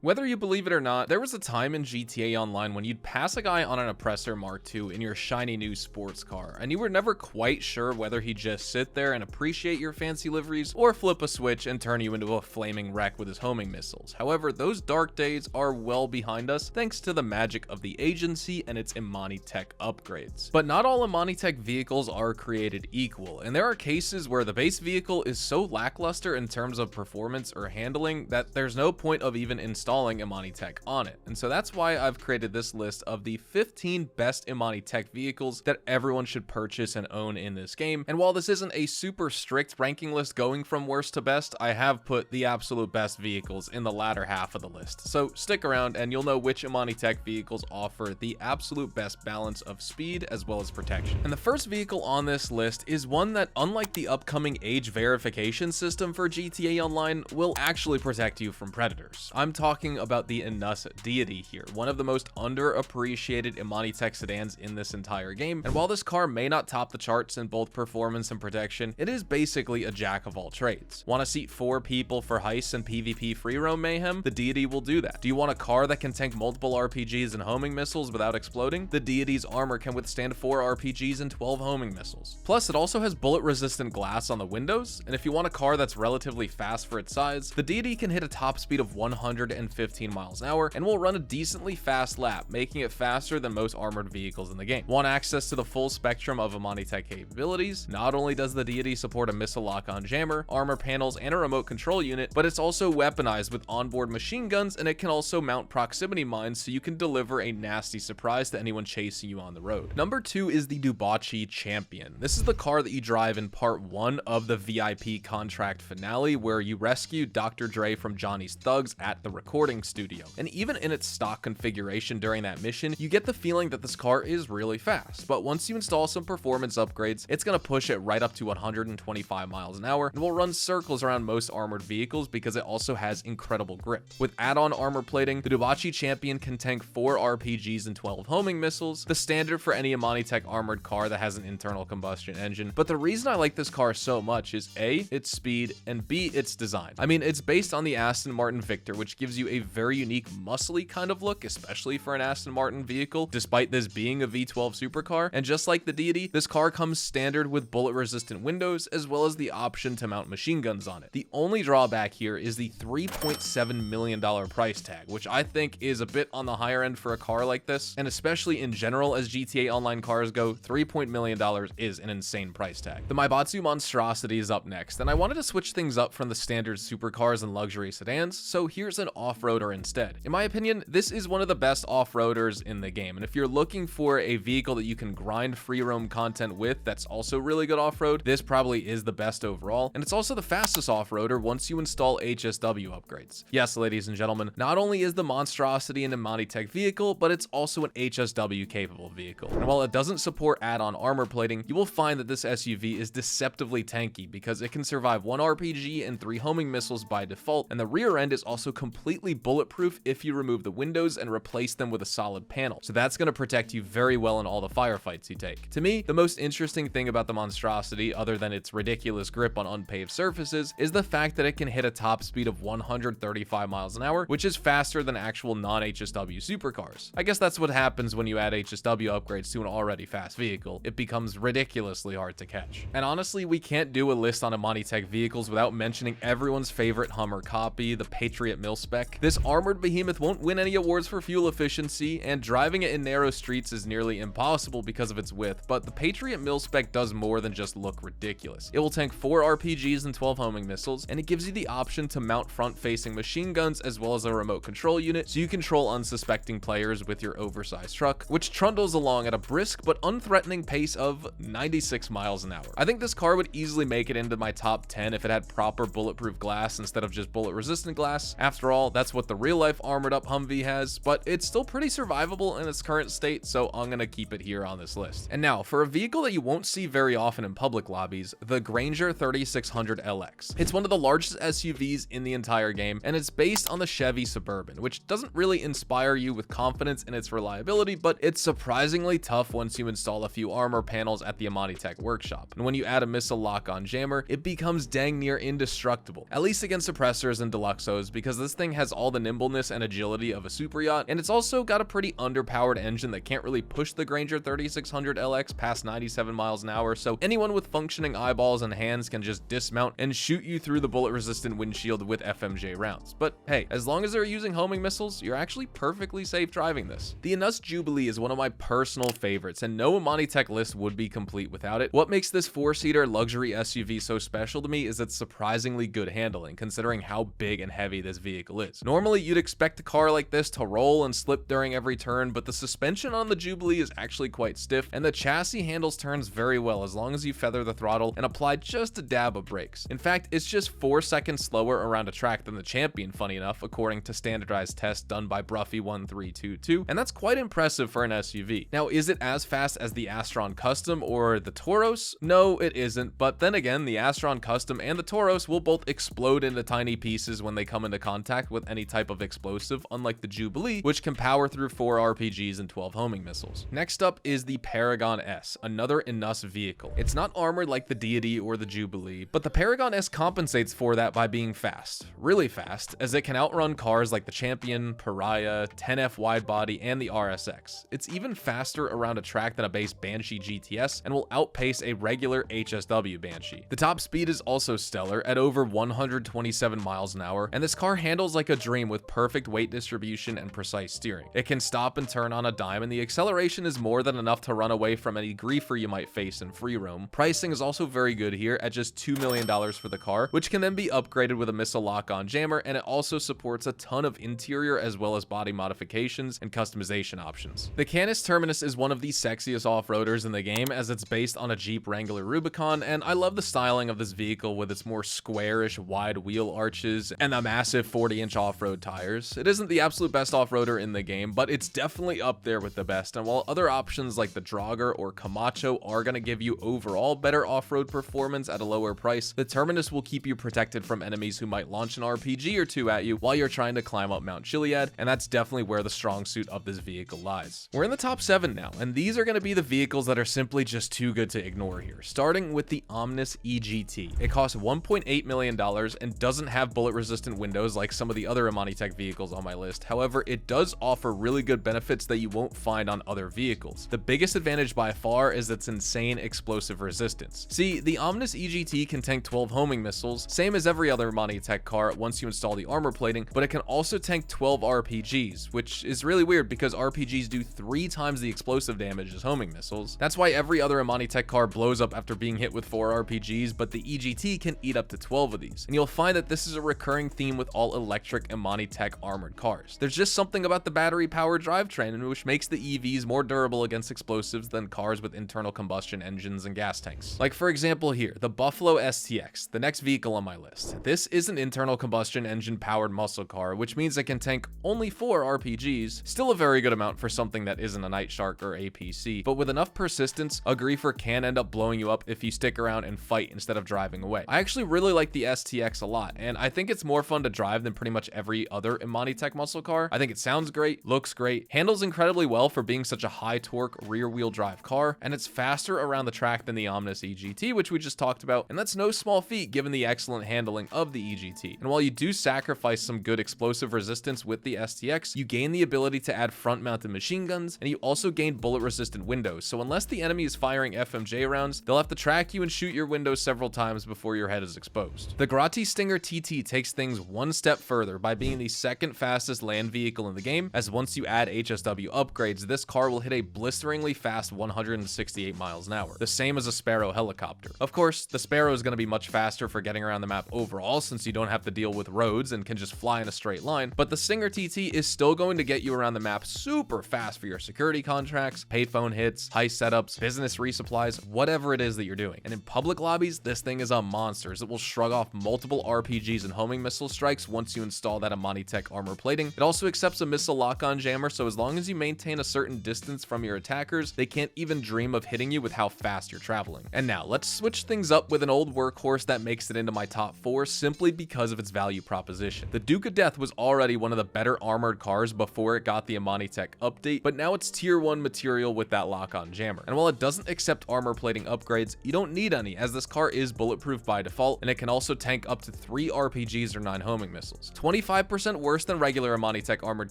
Whether you believe it or not, there was a time in GTA Online when you'd pass a guy on an Oppressor Mark II in your shiny new sports car, and you were never quite sure whether he'd just sit there and appreciate your fancy liveries, or flip a switch and turn you into a flaming wreck with his homing missiles. However, those dark days are well behind us thanks to the magic of the agency and its Imani tech upgrades. But not all Imani tech vehicles are created equal, and there are cases where the base vehicle is so lackluster in terms of performance or handling that there's no point of even installing Imani tech on it. And so that's why I've created this list of the 15 best Imani tech vehicles that everyone should purchase and own in this game. And while this isn't a super strict ranking list going from worst to best, I have put the absolute best vehicles in the latter half of the list. So stick around and you'll know which Imani tech vehicles offer the absolute best balance of speed as well as protection. And the first vehicle on this list is one that, unlike the upcoming age verification system for GTA Online, will actually protect you from predators. I'm talking about the Enus Deity here, one of the most underappreciated Imani tech sedans in this entire game. And while this car may not top the charts in both performance and protection, it is basically a jack of all trades. Want to seat 4 people for heists and PvP free roam mayhem? The Deity will do that. Do you want a car that can tank multiple RPGs and homing missiles without exploding? The Deity's armor can withstand 4 RPGs and 12 homing missiles. Plus, it also has bullet resistant glass on the windows, and if you want a car that's relatively fast for its size, the Deity can hit a top speed of 115 miles an hour and will run a decently fast lap, making it faster than most armored vehicles in the game. Want access to the full spectrum of Imani tech capabilities? Not only does the Deity support a missile lock-on jammer, armor panels, and a remote control unit, but it's also weaponized with onboard machine guns, and it can also mount proximity mines so you can deliver a nasty surprise to anyone chasing you on the road. Number 2 is the dewbauchee Champion. This is the car that you drive in part 1 of the VIP contract finale, where you rescue Dr. Dre from Johnny's thugs at the recording studio. And even in its stock configuration during that mission, you get the feeling that this car is really fast, but once you install some performance upgrades, it's going to push it right up to 125 miles an hour and will run circles around most armored vehicles because it also has incredible grip. With add-on armor plating, the dewbauchee Champion can tank 4 RPGs and 12 homing missiles, the standard for any Imani tech armored car that has an internal combustion engine. But the reason I like this car so much is A, its speed, and B, its design. I mean, it's based on the Aston Martin Victor, which gives you a very unique muscly kind of look, especially for an Aston Martin vehicle, despite this being a V12 supercar. And just like the Deity, this car comes standard with bullet resistant windows as well as the option to mount machine guns on it. The only drawback here is the $3.7 million price tag, which I think is a bit on the higher end for a car like this, and especially in general as GTA Online cars go, $3 million is an insane price tag. The Maibatsu Monstrosity is up next, and I wanted to switch things up from the standard supercars and luxury sedans, so here's an off-roader instead. In my opinion, this is one of the best off-roaders in the game, and if you're looking for a vehicle that you can grind free roam content with that's also really good off-road, this probably is the best overall, and it's also the fastest off-roader once you install HSW upgrades. Yes, ladies and gentlemen, not only is the Monstrosity an Imani tech vehicle, but it's also an HSW capable vehicle. And while it doesn't support add-on armor plating, you will find that this SUV is deceptively tanky because it can survive 1 RPG and 3 homing missiles by default, and the rear end is also completely bulletproof if you remove the windows and replace them with a solid panel. So that's going to protect you very well in all the firefights you take. To me, the most interesting thing about the Monstrosity, other than its ridiculous grip on unpaved surfaces, is the fact that it can hit a top speed of 135 miles an hour, which is faster than actual non-HSW supercars. I guess that's what happens when you add HSW upgrades to an already fast vehicle. It becomes ridiculously hard to catch. And honestly, we can't do a list on Imani tech vehicles without mentioning everyone's favorite Hummer copy, the Patriot milspec. This armored behemoth won't win any awards for fuel efficiency, and driving it in narrow streets is nearly impossible because of its width, but the Patriot milspec does more than just look ridiculous. It will tank 4 RPGs and 12 homing missiles, and it gives you the option to mount front-facing machine guns as well as a remote control unit, so you control unsuspecting players with your oversized truck, which trundles along at a brisk but unthreatening pace of 96 miles an hour. I think this car would easily make it into my top 10 if it had proper bulletproof glass instead of just bullet-resistant glass. After all, that's what the real-life armored-up Humvee has, but it's still pretty survivable in its current state, so I'm gonna keep it here on this list. And now, for a vehicle that you won't see very often in public lobbies, the Granger 3600 LX. It's one of the largest SUVs in the entire game, and it's based on the Chevy Suburban, which doesn't really inspire you with confidence in its reliability, but it's surprisingly tough once you install a few armor panels at the Imani Tech workshop. And when you add a missile lock-on jammer, it becomes dang near indestructible, at least against suppressors and Deluxos, because this thing has has all the nimbleness and agility of a super yacht, and it's also got a pretty underpowered engine that can't really push the Granger 3600 LX past 97 miles an hour, so anyone with functioning eyeballs and hands can just dismount and shoot you through the bullet-resistant windshield with FMJ rounds. But hey, as long as they're using homing missiles, you're actually perfectly safe driving this. The Enus Jubilee is one of my personal favorites, and no Imani Tech list would be complete without it. What makes this 4-seater luxury SUV so special to me is its surprisingly good handling, considering how big and heavy this vehicle is. Normally, you'd expect a car like this to roll and slip during every turn, but the suspension on the Jubilee is actually quite stiff, and the chassis handles turns very well as long as you feather the throttle and apply just a dab of brakes. In fact, it's just 4 seconds slower around a track than the Champion, funny enough, according to standardized tests done by Bruffy1322, and that's quite impressive for an SUV. Now, is it as fast as the Astron Custom or the Tauros? No, it isn't, but then again, the Astron Custom and the Tauros will both explode into tiny pieces when they come into contact with any type of explosive, unlike the Jubilee, which can power through 4 RPGs and 12 homing missiles. Next up is the Paragon S, another Enus vehicle. It's not armored like the Deity or the Jubilee, but the Paragon S compensates for that by being fast, really fast, as it can outrun cars like the Champion, Pariah, 10F widebody, and the RSX. It's even faster around a track than a base Banshee GTS and will outpace a regular HSW Banshee. The top speed is also stellar at over 127 miles an hour, and this car handles like a dream with perfect weight distribution and precise steering. It can stop and turn on a dime, and the acceleration is more than enough to run away from any griefer you might face in free roam. Pricing is also very good here at just $2 million for the car, which can then be upgraded with a missile lock-on jammer, and it also supports a ton of interior as well as body modifications and customization options. The Canis Terminus is one of the sexiest off-roaders in the game, as it's based on a Jeep Wrangler Rubicon, and I love the styling of this vehicle with its more squarish wide wheel arches and the massive 40-inch off-road tires. It isn't the absolute best off-roader in the game, but it's definitely up there with the best, and while other options like the Draugr or Camacho are going to give you overall better off-road performance at a lower price, the Terminus will keep you protected from enemies who might launch an RPG or two at you while you're trying to climb up Mount Chiliad, and that's definitely where the strong suit of this vehicle lies. We're in the top 7 now, and these are going to be the vehicles that are simply just too good to ignore here, starting with the Omnis EGT. It costs $1.8 million and doesn't have bullet-resistant windows like some of the other Imani Tech vehicles on my list. However, it does offer really good benefits that you won't find on other vehicles. The biggest advantage by far is its insane explosive resistance. See, the Omnis EGT can tank 12 homing missiles, same as every other Imani Tech car once you install the armor plating, but it can also tank 12 RPGs, which is really weird because RPGs do 3 times the explosive damage as homing missiles. That's why every other Imani Tech car blows up after being hit with 4 RPGs, but the EGT can eat up to 12 of these. And you'll find that this is a recurring theme with all electric Imani Tech armored cars. There's just something about the battery-powered drivetrain which makes the EVs more durable against explosives than cars with internal combustion engines and gas tanks. Like for example here, the Buffalo STX, the next vehicle on my list. This is an internal combustion engine powered muscle car, which means it can tank only 4 RPGs, still a very good amount for something that isn't a Night Shark or APC, but with enough persistence, a griefer can end up blowing you up if you stick around and fight instead of driving away. I actually really like the STX a lot, and I think it's more fun to drive than pretty much every other Imani Tech muscle car. I think it sounds great, looks great, handles incredibly well for being such a high torque rear wheel drive car, and it's faster around the track than the Omnis EGT, which we just talked about, and that's no small feat given the excellent handling of the EGT. And while you do sacrifice some good explosive resistance with the STX, you gain the ability to add front mounted machine guns, and you also gain bullet resistant windows, so unless the enemy is firing FMJ rounds, they'll have to track you and shoot your windows several times before your head is exposed. The Grotti Stinger TT takes things one step further by being the second fastest land vehicle in the game, as once you add HSW upgrades, this car will hit a blisteringly fast 168 miles an hour, the same as a Sparrow helicopter. Of course, the Sparrow is going to be much faster for getting around the map overall since you don't have to deal with roads and can just fly in a straight line, but the Stinger TT is still going to get you around the map super fast for your security contracts, payphone hits, heist setups, business resupplies, whatever it is that you're doing. And in public lobbies, this thing is a monster, as it will shrug off multiple RPGs and homing missile strikes once you install that Imani Tech armor plating. It also accepts a missile lock-on jammer, so as long as you maintain a certain distance from your attackers, they can't even dream of hitting you with how fast you're traveling. And now, let's switch things up with an old workhorse that makes it into my top 4 simply because of its value proposition. The Duke of Death was already one of the better armored cars before it got the Imani Tech update, but now it's tier 1 material with that lock-on jammer. And while it doesn't accept armor plating upgrades, you don't need any, as this car is bulletproof by default, and it can also tank up to 3 RPGs or 9 homing missiles. 20 25% worse than regular Imani Tech armored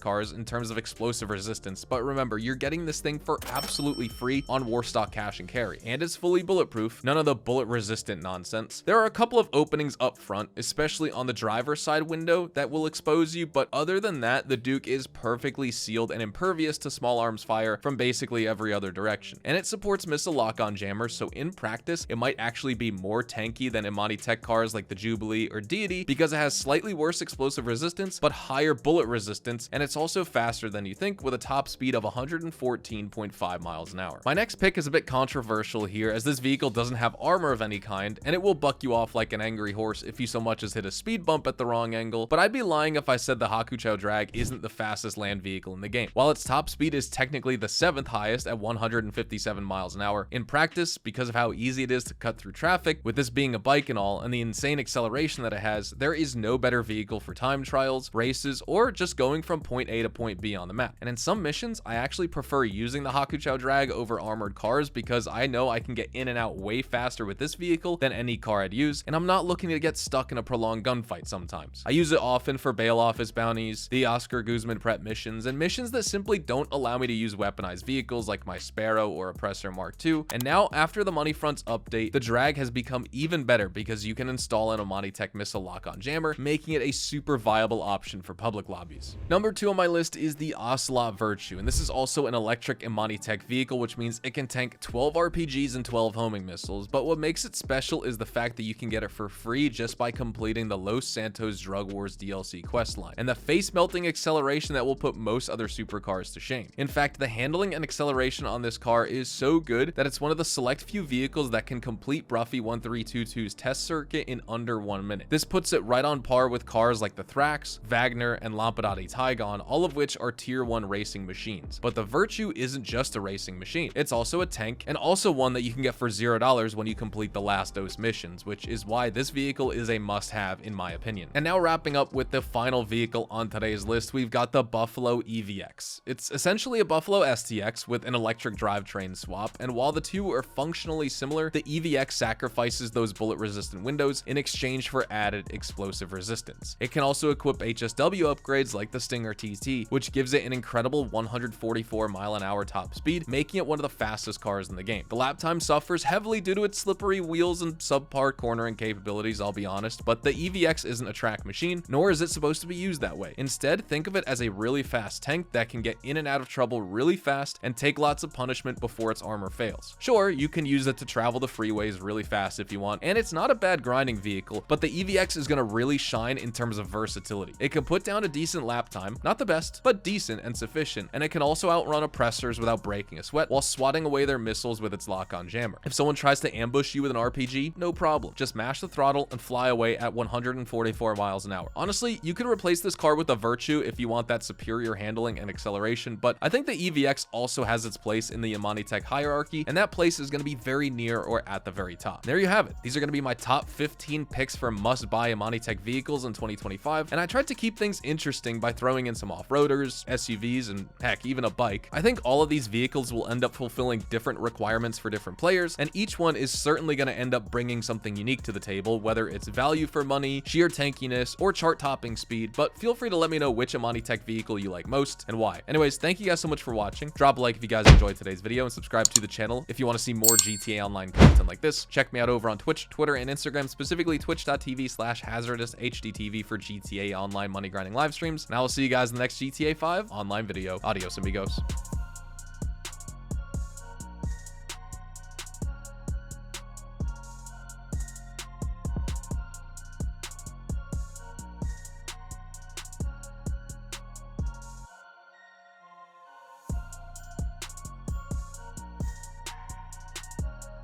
cars in terms of explosive resistance, but remember, you're getting this thing for absolutely free on Warstock Cash and Carry, and it's fully bulletproof, none of the bullet resistant nonsense. There are a couple of openings up front, especially on the driver's side window, that will expose you, but other than that, the Duke is perfectly sealed and impervious to small arms fire from basically every other direction. And it supports missile lock-on jammers, so in practice, it might actually be more tanky than Imani Tech cars like the Jubilee or Deity because it has slightly worse explosive resistance, but higher bullet resistance, and it's also faster than you think with a top speed of 114.5 miles an hour. My next pick is a bit controversial here, as this vehicle doesn't have armor of any kind, and it will buck you off like an angry horse if you so much as hit a speed bump at the wrong angle, but I'd be lying if I said the hakuchou drag isn't the fastest land vehicle in the game. While its top speed is technically the 7th highest at 157 miles an hour, in practice, because of how easy it is to cut through traffic, with this being a bike and all, and the insane acceleration that it has, there is no better vehicle for time trials, races, or just going from point A to point B on the map. And in some missions, I actually prefer using the hakuchou drag over armored cars because I know I can get in and out way faster with this vehicle than any car I'd use, and I'm not looking to get stuck in a prolonged gunfight sometimes. I use it often for bail office bounties, the Oscar Guzman prep missions, and missions that simply don't allow me to use weaponized vehicles like my Sparrow or Oppressor Mark II. And now, after the Money Fronts update, the drag has become even better because you can install an Imani Tech missile lock-on jammer, making it a super viable option for public lobbies. Number 2 on my list is the Ocelot Virtue, and this is also an electric Imani Tech vehicle, which means it can tank 12 RPGs and 12 homing missiles, but what makes it special is the fact that you can get it for free just by completing the Los Santos Drug Wars DLC questline, and the face-melting acceleration that will put most other supercars to shame. In fact, the handling and acceleration on this car is so good that it's one of the select few vehicles that can complete Bruffy 1322's test circuit in under 1 minute. This puts it right on par with cars like the Thrax, Wagner, and Lampadati Tygon, all of which are tier 1 racing machines. But the Virtue isn't just a racing machine, it's also a tank, and also one that you can get for $0 when you complete the last dose missions, which is why this vehicle is a must-have in my opinion. And now wrapping up with the final vehicle on today's list, we've got the Buffalo EVX. It's essentially a Buffalo STX with an electric drivetrain swap, and while the two are functionally similar, the EVX sacrifices those bullet-resistant windows in exchange for added explosive resistance. It can also equip HSW upgrades like the Stinger TT, which gives it an incredible 144 mile an hour top speed, making it one of the fastest cars in the game. The lap time suffers heavily due to its slippery wheels and subpar cornering capabilities, I'll be honest, but the EVX isn't a track machine, nor is it supposed to be used that way. Instead, think of it as a really fast tank that can get in and out of trouble really fast and take lots of punishment before its armor fails. Sure, you can use it to travel the freeways really fast if you want, and it's not a bad grinding vehicle, but the EVX is going to really shine in terms of versatility. It can put down a decent lap time, not the best, but decent and sufficient, and it can also outrun oppressors without breaking a sweat while swatting away their missiles with its lock-on jammer. If someone tries to ambush you with an RPG, no problem. Just mash the throttle and fly away at 144 miles an hour. Honestly, you could replace this car with a Virtue if you want that superior handling and acceleration, but I think the EVX also has its place in the Imani Tech hierarchy, and that place is going to be very near or at the very top. There you have it. These are going to be my top 15 picks for must-buy Imani Tech vehicles in 2025, and I tried to keep things interesting by throwing in some off-roaders, SUVs, and heck, even a bike. I think all of these vehicles will end up fulfilling different requirements for different players, and each one is certainly going to end up bringing something unique to the table, whether it's value for money, sheer tankiness, or chart-topping speed, but feel free to let me know which Imani Tech vehicle you like most and why. Anyways, thank you guys so much for watching. Drop a like if you guys enjoyed today's video, and subscribe to the channel if you want to see more GTA Online content like this. Check me out over on Twitch, Twitter, and Instagram, specifically twitch.tv/hazardoushtv for GTA Online money grinding live streams, and I will see you guys in the next GTA 5 online video. Adios, amigos.